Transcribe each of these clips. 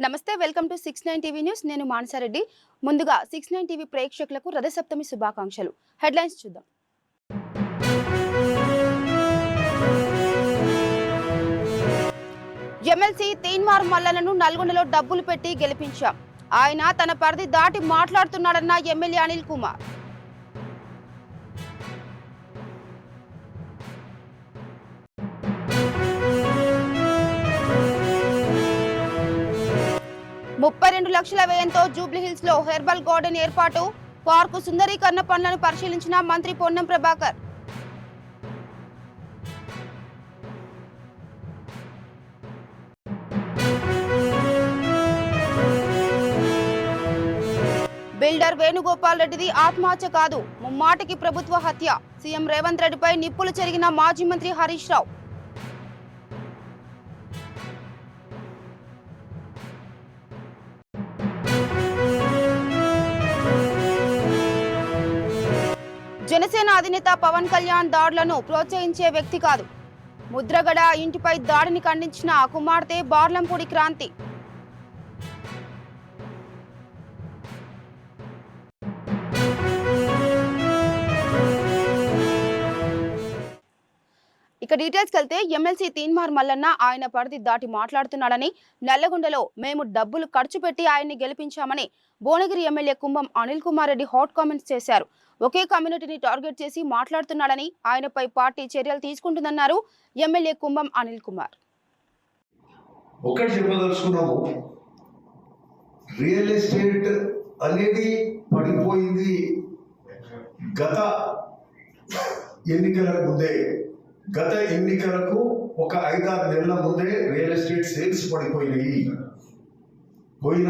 నమస్తే, welcome to 69 TV news. నేను మానసారెడ్డి. ముందుగా 69 టీవీ ప్రేక్షకులకు రథసప్తమి శుభాకాంక్షలు. హెడ్లైన్స్ చూద్దాం. ఎమ్మెల్సీ తీన్మార్ మల్లన్నను నల్గొండలో డబ్బులు పెట్టి గెలిపించాం. ఆయన తన పరిధి దాటి మాట్లాడుతున్నాడన్న ఎమ్మెల్యే అనిల్ కుమార్. ₹32 లక్షల వ్యయంతో జూబ్లీహిల్స్ లో హెర్బల్ గార్డెన్ ఏర్పాటు, పార్కు సుందరీకరణ పనులను పరిశీలించిన మంత్రి పొన్నం ప్రభాకర్. బిల్డర్ వేణుగోపాల్ రెడ్డిది ఆత్మహత్య కాదు, ముమ్మాటికి ప్రభుత్వ హత్య. సీఎం రేవంత్ రెడ్డిపై నిప్పులు చెరిగిన మాజీ మంత్రి హరీష్ రావు. జనసేన అధినేత పవన్ కళ్యాణ్ దాడులను ప్రోత్సహించే వ్యక్తి కాదు. ముద్రగడ ఇంటిపై దాడిని ఖండించిన కుమార్తె బార్లంపూడి క్రాంతి. ఇక డీటెయిల్స్కి వెళ్తే ఎమ్మెల్సీ తీన్మార్ మల్లన్న ఆయన పరిధి దాటి మాట్లాడుతున్నాడని, నల్లగొండలో మేము డబ్బులు ఖర్చు పెట్టి ఆయన్ని గెలిపించామని భువనగిరి ఎమ్మెల్యే కుంభం అనిల్ కుమార్ రెడ్డి హాట్ కామెంట్స్ చేశారు. ఒకే కమ్యూనిటీని టార్గెట్ చేసి మాట్లాడుతున్నాడని, ఆయనపై పార్టీ చర్యలు తీసుకుంటుందన్నారు ఎమ్మెల్యే కుంభం అనిల్ కుమార్. ఒకటి చెప్పదలుచుకున్నాము, రియల్ ఎస్టేట్ అనేది పడిపోయింది. గత ఎన్నికలకు ముందే, గత ఎన్నికలకు ఒక 5-6 నెలల ముందే రియల్ ఎస్టేట్ సేల్స్ పడిపోయినాయి. పోయిన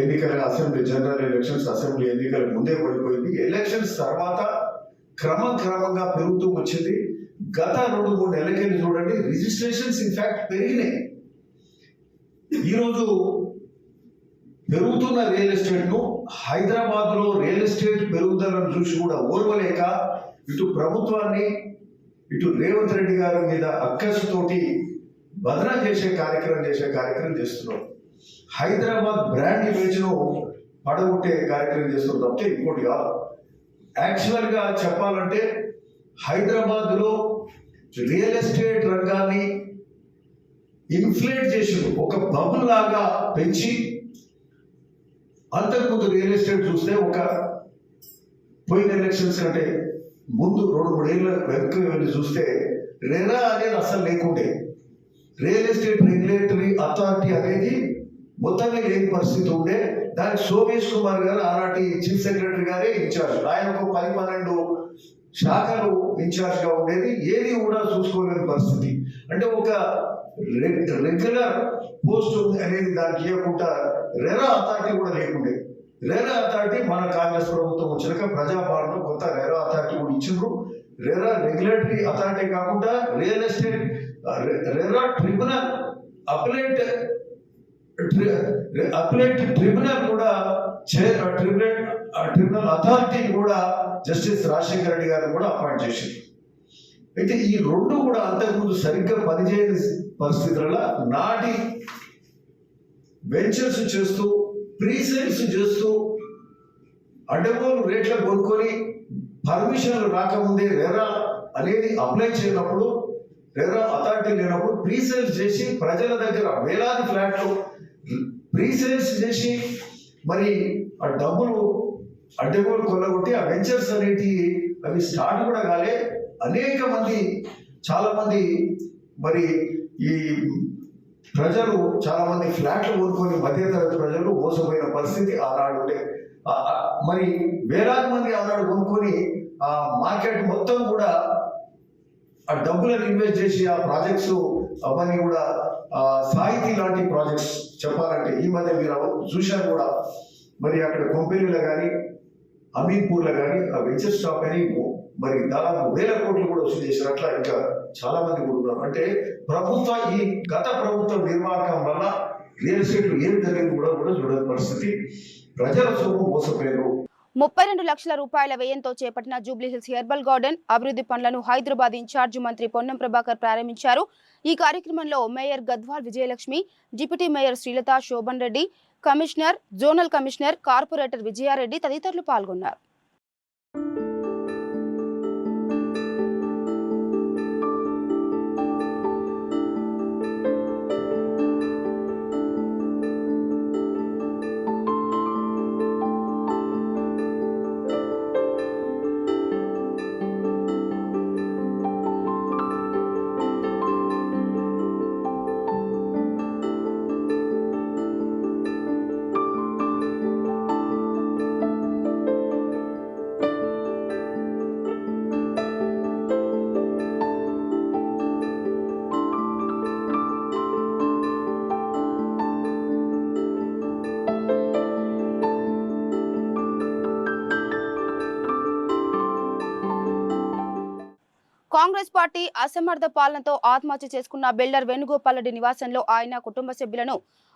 ఎన్నికల అసెంబ్లీ జనరల్ ఎలక్షన్స్, అసెంబ్లీ ఎన్నికల ముందే పడిపోయింది. ఎలక్షన్స్ తర్వాత క్రమంగా పెరుగుతూ వచ్చింది. గత 2-3 నెలలకెళ్ళి చూడండి, రిజిస్ట్రేషన్స్ ఇన్ఫాక్ట్ పెరిగినాయి. ఈరోజు పెరుగుతున్న రియల్ ఎస్టేట్ ను, హైదరాబాద్ లో రియల్ ఎస్టేట్ పెరుగుదలను చూసి కూడా ఓర్వలేక ఇటు ప్రభుత్వాన్ని, ఇటు రేవంత్ రెడ్డి గారి మీద అక్కసుతోటి బదనా చేసే కార్యక్రమం చేస్తున్నాం. హైదరాబాద్ బ్రాండ్ ఇమేజ్ ను పడగొట్టే కార్యక్రమం చేస్తున్నాం తప్పితే ఇంకోటి కాదు. యాక్చువల్ గా చెప్పాలంటే హైదరాబాద్ లో రియల్ ఎస్టేట్ రంగాన్ని ఇన్ఫ్లేట్ చేసి ఒక బబుల్ లాగా పెంచి, అంతకుముందు రియల్ ఎస్టేట్ చూస్తే ఒక పోయిన ఎలక్షన్స్ కంటే ముందు 2-3 ఏళ్ళ వెనక్కి వెళ్ళి చూస్తే రెరా అనేది అసలు లేకుండే. రియల్ ఎస్టేట్ రెగ్యులేటరీ అథారిటీ అనేది మొత్తంగా లేని పరిస్థితి ఉండే. దానికి సోమేష్ కుమార్ గారు ఆనాటి చీఫ్ సెక్రటరీ గారే ఇన్ఛార్జ్. ఆయన ఒక 10-12 శాఖలు ఇన్ఛార్జ్ గా ఉండేది. ఏది కూడా చూసుకోలేని పరిస్థితి. అంటే ఒక రెగ్యులర్ పోస్ట్ అనేది దానికి ఇవ్వకుండా రెరా అథారిటీ కూడా లేకుండే. రెరా అథారిటీ మన కాంగ్రెస్ ప్రభుత్వం వచ్చినాక ప్రజాపాలన కొత్త రెరా అథారిటీ కూడా ఇచ్చిండ్రు. రెరా రెగ్యులేటరీ అథారిటీ కాకుండా real estate RERA tribunal, అప్లెట్ tribunal కూడా ట్రిబ్యునల్ అథారిటీని కూడా జస్టిస్ రాజశేఖర రెడ్డి గారిని కూడా అపాయింట్ చేసింది. అయితే ఈ రెండు కూడా అంతకుముందు సరిగ్గా పనిచేయని పరిస్థితులలో నాటి వెంచర్స్ చేస్తూ, ప్రీసేల్స్ చేస్తూ, అడ్డగోలు రేట్ల కొనుక్కొని పర్మిషన్లు రాకముందే రెరా అనేది అప్లై చేయనప్పుడు, రెరా అథారిటీ లేనప్పుడు ప్రీసేల్స్ చేసి ప్రజల దగ్గర వేలాది ఫ్లాట్లు ప్రీసేల్స్ చేసి మరి ఆ డబ్బులు అడ్డగోలు కొల్లగొట్టి ఆ వెంచర్స్ అనేటి అవి స్టార్ట్ కూడా కాలే. అనేక మంది, చాలా మంది మరి ఈ ప్రజలు చాలా మంది ఫ్లాట్లు కొనుక్కొని మధ్యతరగతి ప్రజలు మోసపోయిన పరిస్థితి ఆనాడు ఉండే. మరి వేలాది మంది ఆనాడు కొనుక్కొని ఆ మార్కెట్ మొత్తం కూడా ఆ డబ్బులను ఇన్వెస్ట్ చేసి ఆ ప్రాజెక్ట్స్ అవన్నీ కూడా సాహితీ లాంటి ప్రాజెక్ట్స్ చెప్పాలంటే ఈ మధ్య మీరు చూశారు కూడా. మరి అక్కడ కొంపెనీలో కానీ అమీన్పూర్లో కానీ ఆ వెంచర్ స్టాప్ అని మరి దాదాపు 1000 కోట్లు కూడా వసూలు చేశారు. అట్లా ఇంకా చాలా మంది కూడా ఉన్నారు. అంటే ఈ గత ప్రభుత్వ నిర్వాహకం వల్ల రియల్ ఎస్టేట్ ఏం జరిగింది కూడా చూడని పరిస్థితి. ప్రజల సొమ్ము మోసపోయారు. 32 లక్షల రూపాయల వ్యయంతో చేపట్టిన జూబ్లీహిల్స్ హెర్బల్ గార్డెన్ అభివృద్ధి పనులను హైదరాబాద్ ఇన్ఛార్జి మంత్రి పొన్నం ప్రభాకర్ ప్రారంభించారు. ఈ కార్యక్రమంలో mayor Gadwal Vijayalakshmi, deputy mayor Srilatha Shobhan Reddy, commissioner, zonal commissioner, corporator Vijaya Reddy తదితరులు పాల్గొన్నారు. కాంగ్రెస్ పార్టీ అసమర్థ పాలనతో ఆత్మహత్య చేసుకున్న బిల్డర్ వేణుగోపాల్ రెడ్డి నివాసంలో ఆయన కుటుంబ సభ్యులను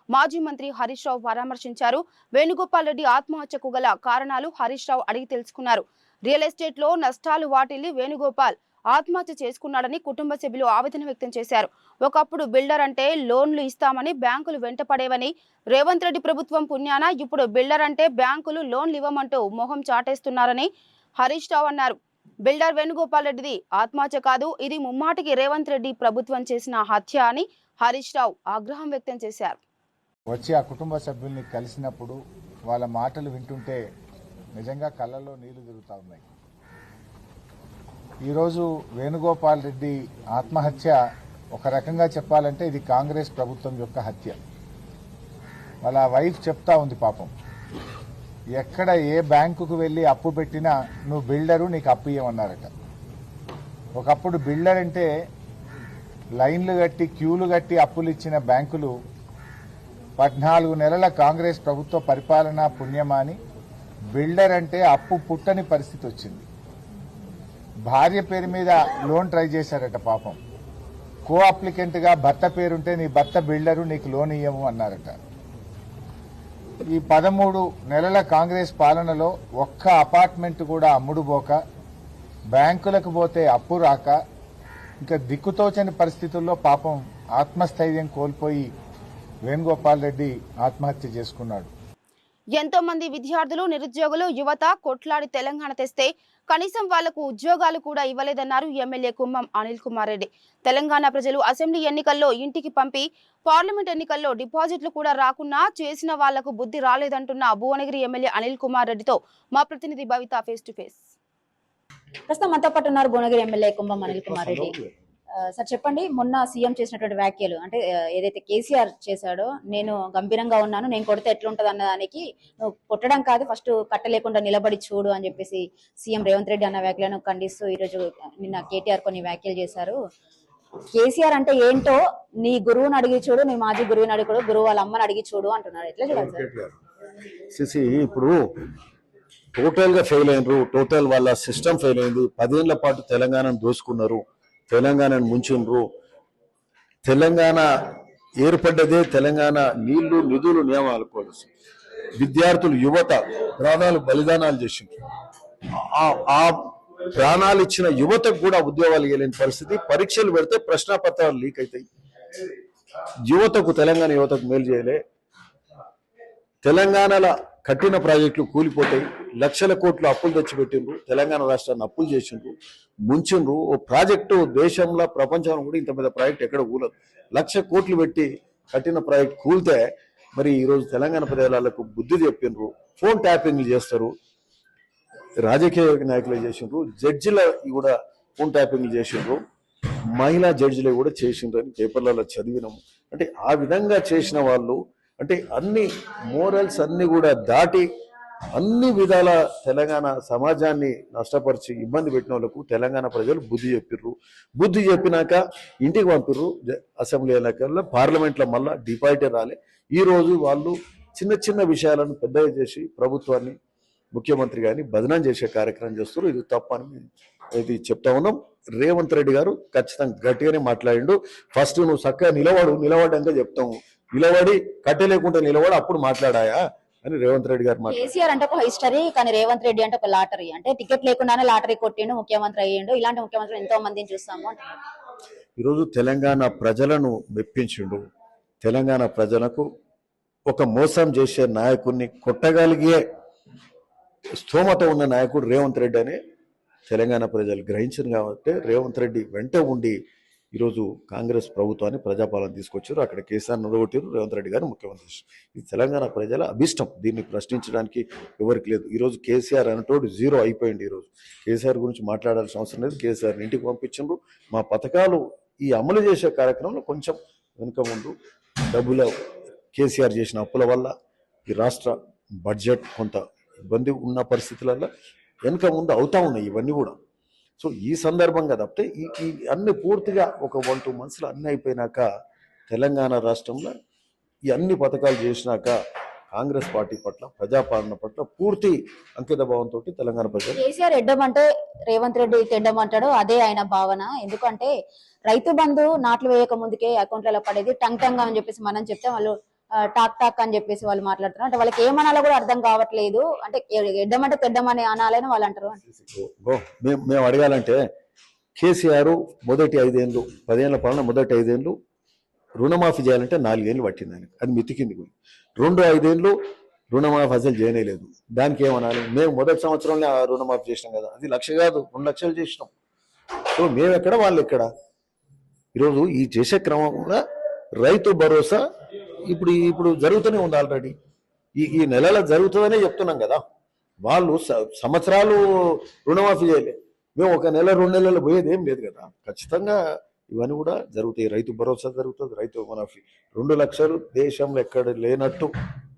మాజీ మంత్రి హరీష్ రావు పరామర్శించారు. వేణుగోపాల్ రెడ్డి ఆత్మహత్యకు గల కారణాలు హరీష్ రావు అడిగి తెలుసుకున్నారు. రియల్ ఎస్టేట్ లో నష్టాలు వాటిల్లి వేణుగోపాల్ ఆత్మహత్య చేసుకున్నాడని కుటుంబ సభ్యులు ఆవేదన వ్యక్తం చేశారు. ఒకప్పుడు బిల్డర్ అంటే లోన్లు ఇస్తామని బ్యాంకులు వెంటపడేవని, రేవంత్ రెడ్డి ప్రభుత్వం పుణ్యాన ఇప్పుడు బిల్డర్ అంటే బ్యాంకులు లోన్లు ఇవ్వమంటూ మొహం చాటేస్తున్నారని హరీష్ రావు అన్నారు. బిల్డర్ వేణుగోపాల్ రెడ్డిది ఆత్మహత్య కాదు, ఇది ముమ్మాటికి రేవంత్ రెడ్డి ప్రభుత్వం చేసిన హత్య అని హరీష్ రావు ఆగ్రహం వ్యక్తం చేశారు. వచ్చి ఆ కుటుంబ సభ్యుల్ని కలిసినప్పుడు వాళ్ళ మాటలు వింటుంటే నిజంగా కళ్ళల్లో నీళ్లు తిరుగుతా ఉన్నాయి. ఈరోజు వేణుగోపాల్ రెడ్డి ఆత్మహత్య ఒక రకంగా చెప్పాలంటే ఇది కాంగ్రెస్ ప్రభుత్వం యొక్క హత్య. వాళ్ళ వైఫ్ చెప్తా ఉంది పాపం, ఎక్కడ ఏ బ్యాంకుకు వెళ్ళి అప్పు పెట్టినా నువ్వు బిల్డరు, నీకు అప్పు ఇవ్వమన్నారట. ఒకప్పుడు బిల్డర్ అంటే లైన్లు కట్టి క్యూలు కట్టి అప్పులు ఇచ్చిన బ్యాంకులు 14 నెలల కాంగ్రెస్ ప్రభుత్వ పరిపాలన పుణ్యమాని బిల్డర్ అంటే అప్పు పుట్టని పరిస్థితి వచ్చింది. భార్య పేరు మీద లోన్ ట్రై చేశారట పాపం. కో అప్లికెంట్గా భర్త పేరుంటే నీ భర్త బిల్డరు, నీకు లోన్ ఇయ్యము అన్నారట. ఈ 13 నెలల కాంగ్రెస్ పాలనలో ఒక్క అపార్ట్మెంట్ కూడా అమ్ముడుపోక, బ్యాంకులకు పోతే అప్పు రాక, ఇంకా దిక్కుతోచని పరిస్థితుల్లో పాపం ఆత్మస్థైర్యం కోల్పోయి వేణుగోపాల్ రెడ్డి ఆత్మహత్య చేసుకున్నాడు. ఎంతో మంది విద్యార్థులు, నిరుద్యోగులు, యువత కొట్లాడి తెలంగాణ తెస్తే కనీసం వాళ్లకు ఉద్యోగాలు కూడా ఇవ్వలేదన్నారు ఎమ్మెల్యే కుంభం అనిల్ కుమార్ రెడ్డి. తెలంగాణ ప్రజలు అసెంబ్లీ ఎన్నికల్లో ఇంటికి పంపి పార్లమెంట్ ఎన్నికల్లో డిపాజిట్లు కూడా రాకున్నా చేసిన వాళ్లకు బుద్ధి రాలేదంటున్న భువనగిరి ఎమ్మెల్యే అనిల్ కుమార్ రెడ్డితో మా ప్రతినిధి భవిత ఫేస్ టు ఫేస్. ప్రస్తుతం మనతో పాటు ఉన్నారు భువనగిరి ఎమ్మెల్యే కుంభం అనిల్ కుమార్ రెడ్డి. సార్ చెప్పండి, మొన్న సీఎం చేసినటువంటి వ్యాఖ్యలు అంటే ఏదైతే కేసీఆర్ చేశాడో, నేను గంభీరంగా ఉన్నాను, నేను కొడితే ఎట్లుంటది అన్న దానికి నువ్వు కొట్టడం కాదు ఫస్ట్ కట్టలేకుండా నిలబడి చూడు అని చెప్పేసి సీఎం రేవంత్ రెడ్డి అన్న వ్యాఖ్యలను ఖండిస్తూ ఈరోజు నిన్న కేటీఆర్ కొన్ని వ్యాఖ్యలు చేశారు. కేసీఆర్ అంటే ఏంటో నీ గురువుని అడిగి చూడు, నీ మాజీ గురువుని అడిగి చూడు, గురువు వాళ్ళ అమ్మని అడిగి చూడు అంటున్నారు. ఎట్లా చూడాలి సార్? ఇప్పుడు టోటల్ గా ఫెయిల్ అయినరు, టోటల్ వాళ్ళ సిస్టమ్ ఫెయిల్ అయింది. 10 ఏళ్ల పాటు తెలంగాణను దోసుకున్నారు, తెలంగాణను ముంచుండ్రు. తెలంగాణ ఏర్పడ్డదే తెలంగాణ నీళ్లు, నిధులు, నియమాల కోసం. విద్యార్థులు, యువత ప్రాణాలు బలిదానాలు చేసిండ్రు. ఆ ప్రాణాలు ఇచ్చిన యువతకు కూడా ఉద్యోగాలు ఇవ్వలేని పరిస్థితి. పరీక్షలు పెడితే ప్రశ్నాపత్రాలు లీక్ అవుతాయి. యువతకు, తెలంగాణ యువతకు మేలు చేయలే. తెలంగాణలో కట్టిన ప్రాజెక్టులు కూలిపోతాయి. లక్షల కోట్లు అప్పులు తెచ్చిపెట్టిండ్రు, తెలంగాణ రాష్ట్రాన్ని అప్పులు చేసిండ్రు, ముంచిండ్రు. ఓ ప్రాజెక్టు దేశంలో, ప్రపంచంలో కూడా ఇంత పెద్ద ప్రాజెక్ట్ ఎక్కడ కూలదు. 1,00,000 కోట్లు పెట్టి కట్టిన ప్రాజెక్ట్ కూలితే మరి ఈరోజు తెలంగాణ ప్రజలకు బుద్ధి చెప్పిండ్రు. ఫోన్ ట్యాపింగ్లు చేస్తారు, రాజకీయ నాయకులు చేసిండ్రు, జడ్జిల కూడా ఫోన్ ట్యాపింగ్లు చేసిండ్రు, మహిళా జడ్జిలు కూడా చేసిండ్రు అని పేపర్లలో చదివినాము. అంటే ఆ విధంగా చేసిన వాళ్ళు అంటే అన్ని మోరల్స్ అన్ని కూడా దాటి అన్ని విధాల తెలంగాణ సమాజాన్ని నష్టపరిచి ఇబ్బంది పెట్టిన వాళ్ళకు తెలంగాణ ప్రజలు బుద్ధి చెప్పిర్రు. బుద్ధి చెప్పినాక ఇంటికి పంపిర్రు. అసెంబ్లీ ఎన్నికల్లో, పార్లమెంట్లో మళ్ళా డిపాజిట్ రాలే. ఈ రోజు వాళ్ళు చిన్న చిన్న విషయాలను పెద్దగా చేసి ప్రభుత్వాన్ని, ముఖ్యమంత్రి గారిని బదనాం చేసే కార్యక్రమం చేస్తారు. ఇది తప్పని ఇది చెప్తా ఉన్నాం. రేవంత్ రెడ్డి గారు ఖచ్చితంగా గట్టిగానే మాట్లాడిండు. ఫస్ట్ నువ్వు చక్కగా నిలబడ్డాక చెప్తాము, నిలబడి కట్టె లేకుండా నిలబడి అప్పుడు మాట్లాడాయా అని రేవంత్ రెడ్డి గారు మాట్లాడారు. కేసీఆర్ అంటే ఒక హిస్టరీ, కానీ రేవంత్ రెడ్డి అంటే ఒక లాటరీ. అంటే టికెట్ లేకుండానే లాటరీ కొట్టిండు, ముఖ్యమంత్రి అయ్యిండు. ఇలాంటి ముఖ్యమంత్రులు ఎంతో మందిని చూస్తాము అంటున్నారు. ఈరోజు తెలంగాణ ప్రజలను మెప్పించిండు. తెలంగాణ ప్రజలకు ఒక మోసం చేసే నాయకుడిని కొట్టగలిగే స్థోమత ఉన్న నాయకుడు రేవంత్ రెడ్డి అని తెలంగాణ ప్రజలు గ్రహించారు. కాబట్టి రేవంత్ రెడ్డి వెంట ఉండి ఈరోజు కాంగ్రెస్ ప్రభుత్వాన్ని ప్రజాపాలన తీసుకొచ్చారు. అక్కడ కేసీఆర్ నిలబెట్టారు, రేవంత్ రెడ్డి గారు ముఖ్యమంత్రి. ఇది తెలంగాణ ప్రజల అభిష్టం. దీన్ని ప్రశ్నించడానికి ఎవరికి లేదు. ఈరోజు కేసీఆర్ అనేటోడు జీరో అయిపోయింది. ఈరోజు కేసీఆర్ గురించి మాట్లాడాల్సిన అవసరం లేదు. కేసీఆర్ ఇంటికి పంపించారు. మా పథకాలు ఈ అమలు చేసే కార్యక్రమంలో కొంచెం వెనుక ముందు డబ్బుల కేసీఆర్ చేసిన అప్పుల వల్ల ఈ రాష్ట్ర బడ్జెట్ కొంత ఇబ్బంది ఉన్న పరిస్థితులలో వెనుక ముందు అవుతా ఉన్నాయి ఇవన్నీ కూడా. సో ఈ సందర్భంగా తప్పితే ఈ అన్ని పూర్తిగా ఒక 1-2 monthsలో అన్ని అయిపోయినాక తెలంగాణ రాష్ట్రంలో ఈ అన్ని పథకాలు చేసినాక కాంగ్రెస్ పార్టీ పట్ల, ప్రజాపాలన పట్ల పూర్తి అంకిత భావంతో తెలంగాణ ప్రజలు. కేసీఆర్ ఎడ్డమంటే రేవంత్ రెడ్డి తెడ్డమంటాడు, అదే ఆయన భావన. ఎందుకంటే రైతు బంధు నాట్లు వేయక ముందుకే అకౌంట్లలో పడేది టంగ్ టంగ్ అని చెప్పేసి మనం చెప్తే వాళ్ళు టాక్ టాక్ అని చెప్పేసి వాళ్ళు మాట్లాడుతున్నారు. అంటే వాళ్ళకి ఏమనాలో కూడా అర్థం కావట్లేదు. అంటే ఎడ్డమంటే తెడ్డమని అనాలని వాళ్ళు అంటారు. మేము అడగాలంటే కేసీఆర్ మొదటి 5 ఏళ్ళు 10 ఏళ్ల పాలన మొదటి 5 ఏళ్ళు రుణమాఫీ చేయాలంటే 4 ఏళ్ళు పట్టింది ఆయనకు. అది మితికింది. 2-5 ఏళ్ళు రుణమాఫీ అసలు చేయలేదు. దానికి ఏమనాలి? మేము మొదటి సంవత్సరంలో రుణమాఫీ చేసినాం కదా, అది 1 లక్ష కాదు 2 లక్షలు చేసినాం. సో మేము ఎక్కడ, వాళ్ళు ఎక్కడ? ఈరోజు ఈ చేసే క్రమంలో రైతు భరోసా ఇప్పుడు జరుగుతూనే ఉంది. ఆల్రెడీ ఈ నెలలో జరుగుతుందనే చెప్తున్నాం కదా. వాళ్ళు సంవత్సరాలు రుణమాఫీ చేయలేదు. మేము 1 నెల 2 నెలలు పోయేది ఏం లేదు కదా. ఖచ్చితంగా ఇవన్నీ కూడా జరుగుతాయి. రైతు భరోసా జరుగుతుంది, రైతు రుణమాఫీ 2 లక్షలు దేశంలో ఎక్కడ లేనట్టు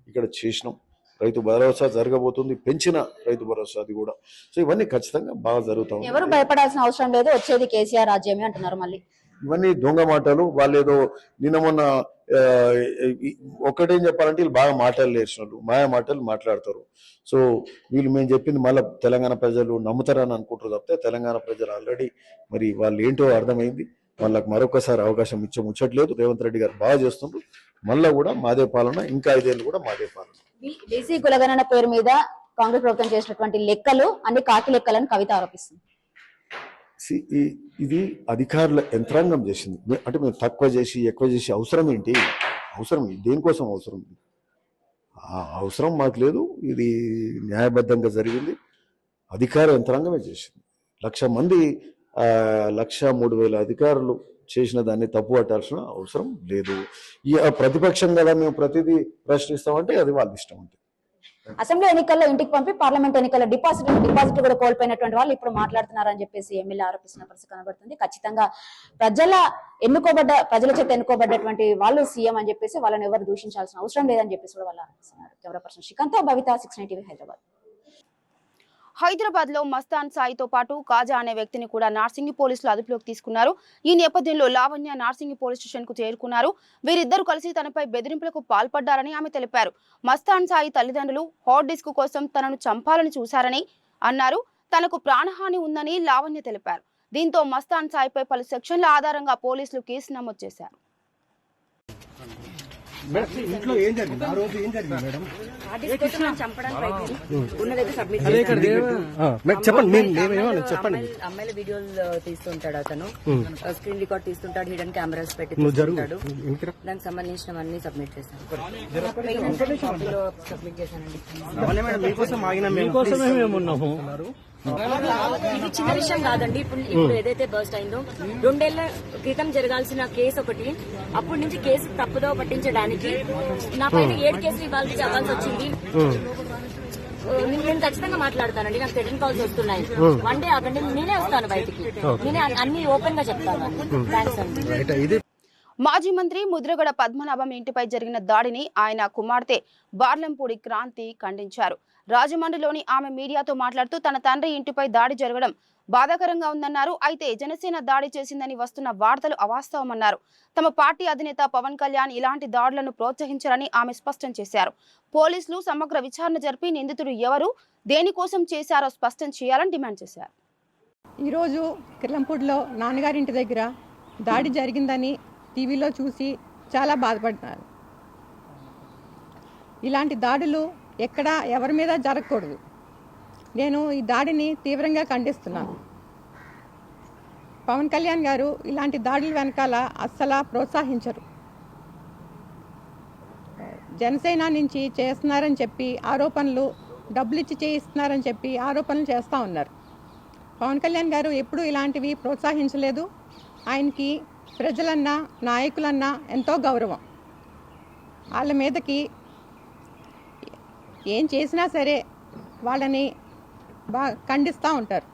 ఇక్కడ చేసినాం. రైతు భరోసా జరగబోతుంది, పెంచిన రైతు భరోసా అది కూడా. సో ఇవన్నీ ఖచ్చితంగా బాగా జరుగుతాయి. ఎవరు భయపడాల్సిన అవసరం లేదు, వచ్చేది కేసీఆర్ రాజ్యమే అంటున్నారు. మళ్ళీ ఇవన్నీ దొంగ మాటలు. వాళ్ళు ఏదో నిన్న మొన్న ఒక్కటేం చెప్పాలంటే వీళ్ళు బాగా మాటలు నేర్చినట్లు మాయా మాటలు మాట్లాడతారు. సో వీళ్ళు మేము చెప్పింది మళ్ళీ తెలంగాణ ప్రజలు నమ్ముతారని అనుకుంటారు తప్పితే తెలంగాణ ప్రజలు ఆల్రెడీ మరి వాళ్ళు ఏంటో అర్థమైంది. వాళ్ళకి మరొకసారి అవకాశం ముచ్చట్లేదు. రేవంత్ రెడ్డి గారు బాగా చేస్తుండ్రు. మళ్ళా కూడా మాదే పాలన, ఇంకా 5 ఏళ్ళు కూడా మాదే పాలన. బీసీ కులగణన పేరు మీద కాంగ్రెస్ ప్రభుత్వం చేసినటువంటి లెక్కలు అన్ని కాకి లెక్కలని కవిత ఆరోపిస్తుంది. ఇది అధికారుల యంత్రాంగం చేసింది. అంటే మేము తక్కువ చేసి ఎక్కువ చేసి అవసరం ఏంటి? అవసరం దేనికోసం అవసరం? అవసరం మాకు లేదు. ఇది న్యాయబద్ధంగా జరిగింది. అధికార యంత్రాంగమే చేసింది. 1,00,000 మంది 1,03,000 అధికారులు చేసిన దాన్ని తప్పు పట్టాల్సిన అవసరం లేదు. ఈ ప్రతిపక్షం కదా మేము ప్రతిదీ ప్రశ్నిస్తామంటే అది వాళ్ళ ఇష్టం. అంటే అసెంబ్లీ ఎన్నికల్లో ఇంటికి పంపి పార్లమెంట్ ఎన్నికల్లో డిపాజిట్ కూడా కోల్పోయినటువంటి వాళ్ళు ఇప్పుడు మాట్లాడుతున్నారని చెప్పేసి ఎమ్మెల్యే ఆరోపిస్తున్న పరిస్థితి కనబడుతుంది. ఖచ్చితంగా ప్రజల చేత ఎన్నుకోబడ్డటువంటి వాళ్ళు సీఎం అని చెప్పేసి వాళ్ళని ఎవరు దూషించాల్సిన అవసరం లేదని చెప్పేసి కూడా వాళ్ళు ఆరోపిస్తున్నారు. కెమెరా పర్సన్ శ్రీకాంత్, భవిత, 690 TV, హైదరాబాద్. హైదరాబాద్ లో మస్తాన్ సాయితో పాటు కాజా అనే వ్యక్తిని కూడా నార్సింగి పోలీసులు అదుపులోకి తీసుకున్నారు. ఈ నేపథ్యంలో లావణ్య నార్సింగి పోలీస్ స్టేషన్ కు చేరుకున్నారు. వీరిద్దరూ కలిసి తనపై బెదిరింపులకు పాల్పడ్డారని ఆమె తెలిపారు. మస్తాన్ సాయి తల్లిదండ్రులు హార్డ్ డిస్క్ కోసం తనను చంపాలని చూశారని అన్నారు. తనకు ప్రాణహాని ఉందని లావణ్య తెలిపారు. దీంతో మస్తాన్ సాయిపై పలు సెక్షన్ల ఆధారంగా పోలీసులు కేసు నమోదు చేశారు. ఇంట్లో ఏం జరిగింది? ఆ రోజు ఏం జరిగింది మేడం? చెప్పండి. అమ్మాయిల వీడియోలు తీస్తుంటాడు అతను, స్క్రీన్ రికార్డ్ తీస్తుంటాడు, హిడెన్ కెమెరాస్ పెట్టి తీస్తుంటాడు. దానికి సంబంధించినవన్నీ సబ్మిట్ చేశాను. సబ్మిట్ చేశానండి. మీకోసం ఆగినా, మీకోసమే మేము ఉన్నాము. ఇది చిన్న విషయం కాదండి. ఇప్పుడు ఏదైతే బర్స్ట్ అయిందో 2 ఏళ్ల క్రితం జరగాల్సిన కేసు ఒకటి, అప్పటి నుంచి కేసు తప్పుదో పట్టించడానికి నా పైన 7 కేసులు ఇవ్వాల్సి వచ్చింది. నేను ఖచ్చితంగా మాట్లాడతానండి. నాకు రిటర్న్ కాల్స్ వస్తున్నాయి. 1 డే ఆగండి, నేనే వస్తాను బయటికి. నేనే అన్ని ఓపెన్ గా చెప్తాను. థ్యాంక్స్ అండి. మాజీ మంత్రి ముద్రగడ పద్మనాభం ఇంటిపై జరిగిన దాడిని ఆయన కుమార్తె బార్లంపూడి క్రాంతి ఖండించారు. రాజమండ్రిలోని ఆమె మీడియాతో మాట్లాడుతూ తన తండ్రి ఇంటిపై దాడి జరగడం బాధాకరంగా ఉందన్నారు. అయితే జనసేన దాడి చేసిందని వస్తున్న వార్తలు అవాస్తవమన్నారు. తమ పార్టీ అధినేత పవన్ కళ్యాణ్ ఇలాంటి దాడులను ప్రోత్సహించారని ఆమె స్పష్టం చేశారు. పోలీసులు సమగ్ర విచారణ జరిపి నిందితుడు ఎవరు, దేనికోసం చేశారో స్పష్టం చేయాలని డిమాండ్ చేశారు. ఈరోజు కిర్లంపూడిలో నాన్నగారింటి దగ్గర దాడి జరిగిందని టీవీలో చూసి చాలా బాధపడ్డారు. ఇలాంటి దాడులు ఎక్కడ ఎవరి మీద జరగకూడదు. నేను ఈ దాడిని తీవ్రంగా ఖండిస్తున్నాను. పవన్ కళ్యాణ్ గారు ఇలాంటి దాడుల వెనకాల అస్సలు ప్రోత్సహించరు. జనసేన నుంచి చేస్తున్నారని చెప్పి ఆరోపణలు, డబ్బులు ఇచ్చి చేయిస్తున్నారని చెప్పి ఆరోపణలు చేస్తూ ఉన్నారు. పవన్ కళ్యాణ్ గారు ఎప్పుడూ ఇలాంటివి ప్రోత్సహించలేదు. ఆయనకి ప్రజలన్నా నాయకులన్నా ఎంతో గౌరవం. వాళ్ళ మీదకి ఏం చేసినా సరే వాళ్ళని బాగా ఖండిస్తూ ఉంటారు.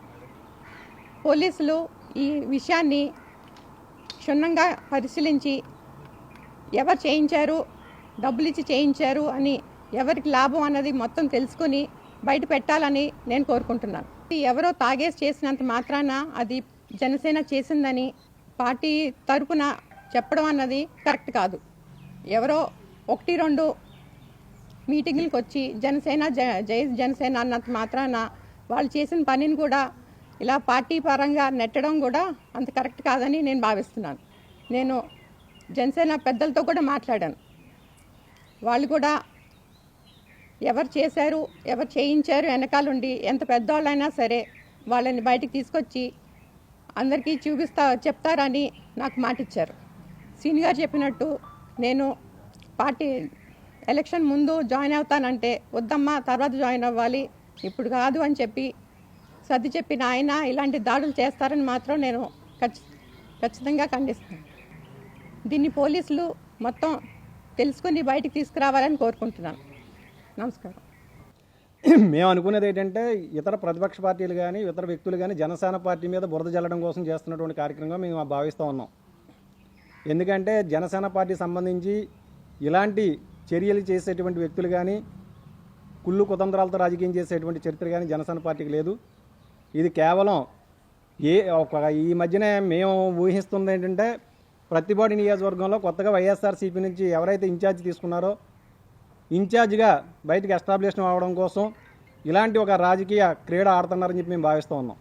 పోలీసులు ఈ విషయాన్ని క్షుణ్ణంగా పరిశీలించి ఎవరు చేయించారు, డబ్బులు ఇచ్చి చేయించారు అని, ఎవరికి లాభం అన్నది మొత్తం తెలుసుకొని బయట పెట్టాలని నేను కోరుకుంటున్నాను. ఎవరో తాగేసి చేసినంత మాత్రాన అది జనసేన చేసిందని పార్టీ తరపున చెప్పడం అన్నది కరెక్ట్ కాదు. ఎవరో 1-2 మీటింగులకు వచ్చి జనసేన జై జనసేన అన్నంత మాత్రాన వాళ్ళు చేసిన పనిని కూడా ఇలా పార్టీ పరంగా నెట్టడం కూడా అంత కరెక్ట్ కాదని నేను భావిస్తున్నాను. నేను జనసేన పెద్దలతో కూడా మాట్లాడాను. వాళ్ళు కూడా ఎవరు చేశారు, ఎవరు చేయించారు వెనకాలండి ఎంత పెద్దవాళ్ళైనా సరే వాళ్ళని బయటికి తీసుకొచ్చి అందరికీ చెప్తారని నాకు మాట ఇచ్చారు. సీని గారు చెప్పినట్టు నేను పార్టీ ఎలక్షన్ ముందు జాయిన్ అవుతానంటే వద్దమ్మా తర్వాత జాయిన్ అవ్వాలి, ఇప్పుడు కాదు అని చెప్పి సర్ది చెప్పిన ఆయన ఇలాంటి దాడులు చేస్తారని మాత్రం నేను ఖచ్చితంగా ఖండిస్తాను. దీన్ని పోలీసులు మొత్తం తెలుసుకుని బయటికి తీసుకురావాలని కోరుకుంటున్నాను. నమస్కారం. మేము అనుకునేది ఏంటంటే ఇతర ప్రతిపక్ష పార్టీలు కానీ ఇతర వ్యక్తులు కానీ జనసేన పార్టీ మీద బురద జల్లడం కోసం చేస్తున్నటువంటి కార్యక్రమంగా మేము భావిస్తూ ఉన్నాం. ఎందుకంటే జనసేన పార్టీ సంబంధించి ఇలాంటి చర్యలు చేసేటువంటి వ్యక్తులు కానీ కుళ్ళు కుతంత్రాలతో రాజకీయం చేసేటువంటి చరిత్ర కానీ జనసేన పార్టీకి లేదు. ఇది కేవలం ఈ మధ్యనే మేము ఊహిస్తుంది ఏంటంటే ప్రతిపాడు నియోజకవర్గంలో కొత్తగా వైఎస్ఆర్సీపీ నుంచి ఎవరైతే ఇన్ఛార్జ్ తీసుకున్నారో ఇన్ఛార్జిగా బయటకు ఎస్టాబ్లిష్ అవ్వడం కోసం ఇలాంటి ఒక రాజకీయ క్రీడ ఆడుతున్నారని చెప్పి మేము భావిస్తూ ఉన్నాం.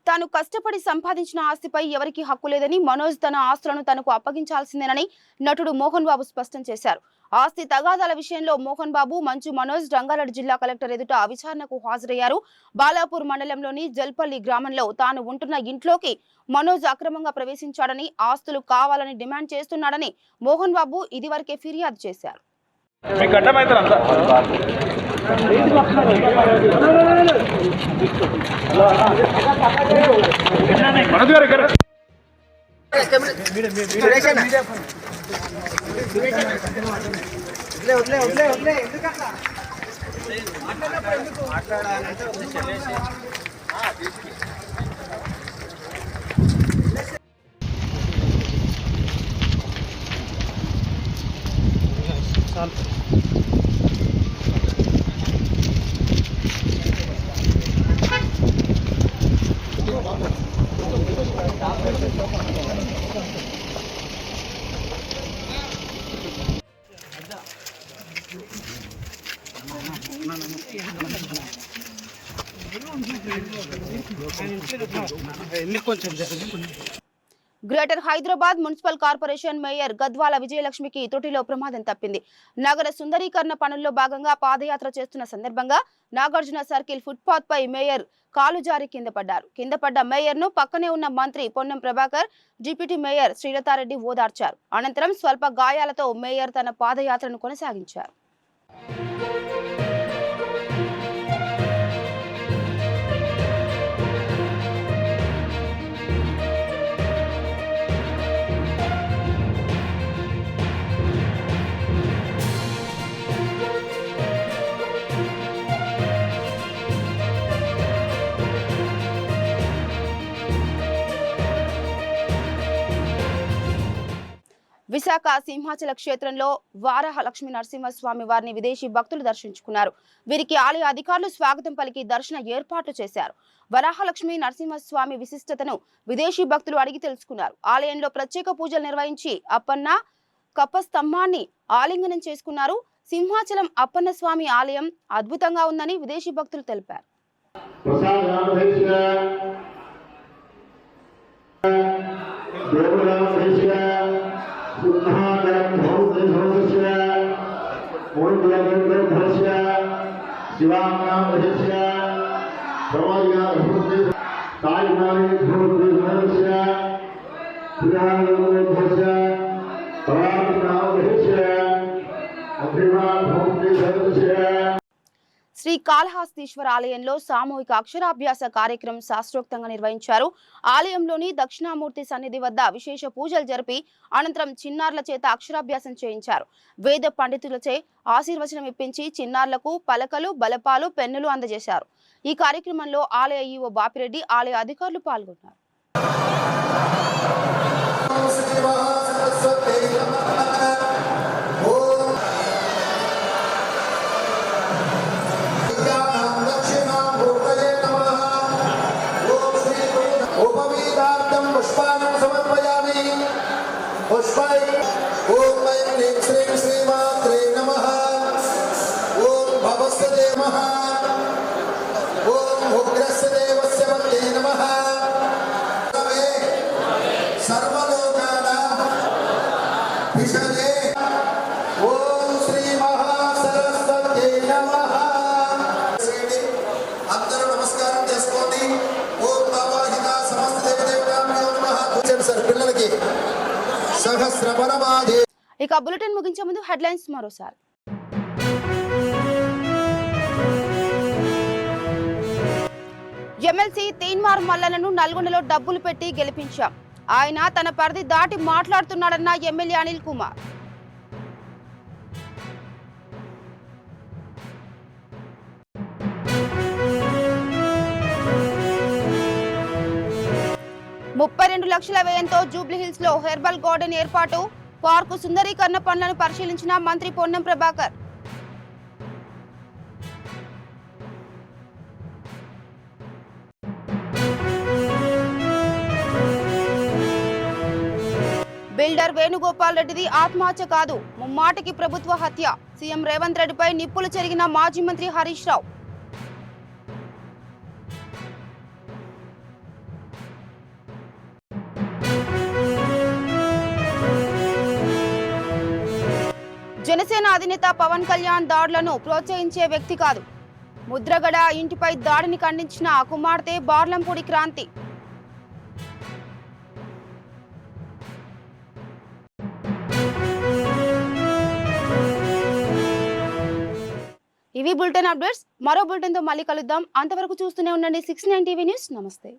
తాను కష్టపడి సంపాదించిన ఆస్తిపై ఎవరికి హక్కు లేదని, మనోజ్ తన ఆస్తులను తనకు అప్పగించాల్సిందేనని నటుడు మోహన్ బాబు స్పష్టం చేశారు. ఆస్తి తగాదాల విషయంలో మోహన్ బాబు, మంచు మనోజ్ రంగారెడ్డి జిల్లా కలెక్టర్ ఎదుట విచారణకు హాజరయ్యారు. బాలాపూర్ మండలంలోని జల్పల్లి గ్రామంలో తాను ఉంటున్న ఇంట్లోకి మనోజ్ అక్రమంగా ప్రవేశించాడని, ఆస్తులు కావాలని డిమాండ్ చేస్తున్నాడని మోహన్ బాబు ఇదివరకే ఫిర్యాదు చేశారు. Greater Hyderabad municipal corporation mayor Gadwal విజయలక్ష్మికి తొట్టిలో ప్రమాదం తప్పింది. నగర సుందరీకరణ పనుల్లో భాగంగా పాదయాత్ర చేస్తున్న సందర్భంగా నాగార్జున సర్కిల్ ఫుట్పాత్ పై మేయర్ కాలు జారి కింద పడ్డారు. కింద పడ్డ మేయర్ ను పక్కనే ఉన్న మంత్రి పొన్నం ప్రభాకర్, డిప్యూటీ మేయర్ శ్రీలతారెడ్డి ఓదార్చారు. అనంతరం స్వల్ప గాయాలతో మేయర్ తన పాదయాత్రను కొనసాగించారు. విశాఖ సింహాచల క్షేత్రంలో వారాహ లక్ష్మీ నరసింహస్వామి వారిని విదేశీ భక్తులు దర్శించుకున్నారు. వీరికి ఆలయ అధికారులు స్వాగతం పలికి దర్శన ఏర్పాట్లు చేశారు. వరాహలక్ష్మీ నరసింహస్వామి విశిష్టతను విదేశీ భక్తులు అడిగి తెలుసుకున్నారు. ఆలయంలో ప్రత్యేక పూజలు నిర్వహించి అప్పన్న కప్ప స్తంభాన్ని ఆలింగనం చేసుకున్నారు. సింహాచలం అప్పన్న స్వామి ఆలయం అద్భుతంగా ఉందని విదేశీ భక్తులు తెలిపారు. Gracias. शिवानामस्य प्रवादिगाभूते तायनानि भूतेस्य पुराणोभस्य परात्नामस्य अभिमाभूतेस्य శ్రీ కాళహస్తీశ్వర ఆలయంలో సామూహిక అక్షరాభ్యాస కార్యక్రమం శాస్త్రోక్తంగా నిర్వహించారు. ఆలయంలోని దక్షిణామూర్తి సన్నిధి వద్ద విశేష పూజలు జరిపి అనంతరం చిన్నారుల చేత అక్షరాభ్యాసం చేయించారు. వేద పండితులచే ఆశీర్వచనం ఇప్పించి చిన్నారులకు పలకలు, బలపాలు, పెన్నులు అందజేశారు. ఈ కార్యక్రమంలో ఆలయ ఈవో బాపిరెడ్డి, ఆలయ అధికారులు పాల్గొన్నారు. पुष्पाणं समर्पयामि पुष्पाय ओम ऐं श्रीं श्रीमात्रे नमः ओम भवस्य नमः ओम उग्रस्य देवस्य वन्दे नमः सर्वलोकानां विषये ओम श्री महासरस्वत्यै नमः అందరూ నమస్కారం చేసుకోండి. ఓం బాబాహిత సమస్త దేవదేవతాభ్యో నమః. సర్ పిల్లలకి సహస్రపరమాధి. ఇక బులెటిన్ ముగించే ముందు హెడ్లైన్స్ మరోసారి. ఎమ్మెల్సీ తీన్మార్ మల్లన్నను నల్గొండలో డబ్బులు పెట్టి గెలిపించాం. ఆయన తన పరిధి దాటి మాట్లాడుతున్నాడన్న ఎమ్మెల్యే అనిల్ కుమార్. $32 లక్షల వ్యయంతో జూబ్లీహిల్స్ లో హెర్బల్ గార్డెన్ ఏర్పాటు, పార్కు సుందరీకరణ పనులను పరిశీలించిన మంత్రి పొన్నం ప్రభాకర్. బిల్డర్ వేణుగోపాల్ రెడ్డిది ఆత్మహత్య కాదు, ముమ్మాటికి ప్రభుత్వ హత్య. సీఎం రేవంత్ రెడ్డిపై నిప్పులు చెరిగిన మాజీ మంత్రి హరీష్ రావు. జనసేన అధినేత పవన్ కళ్యాణ్ దాడులను ప్రోత్సహించే వ్యక్తి కాదు. ముద్రగడ ఇంటిపై దాడిని ఖండించిన కుమార్తె బార్లంపూడి క్రాంతి. ఇవి బులెటిన్ అప్డేట్స్. మరో బులెటిన్తో మళ్ళీ కలుద్దాం. అంతవరకు చూస్తూనే ఉండండి 69 టీవీ న్యూస్. నమస్తే.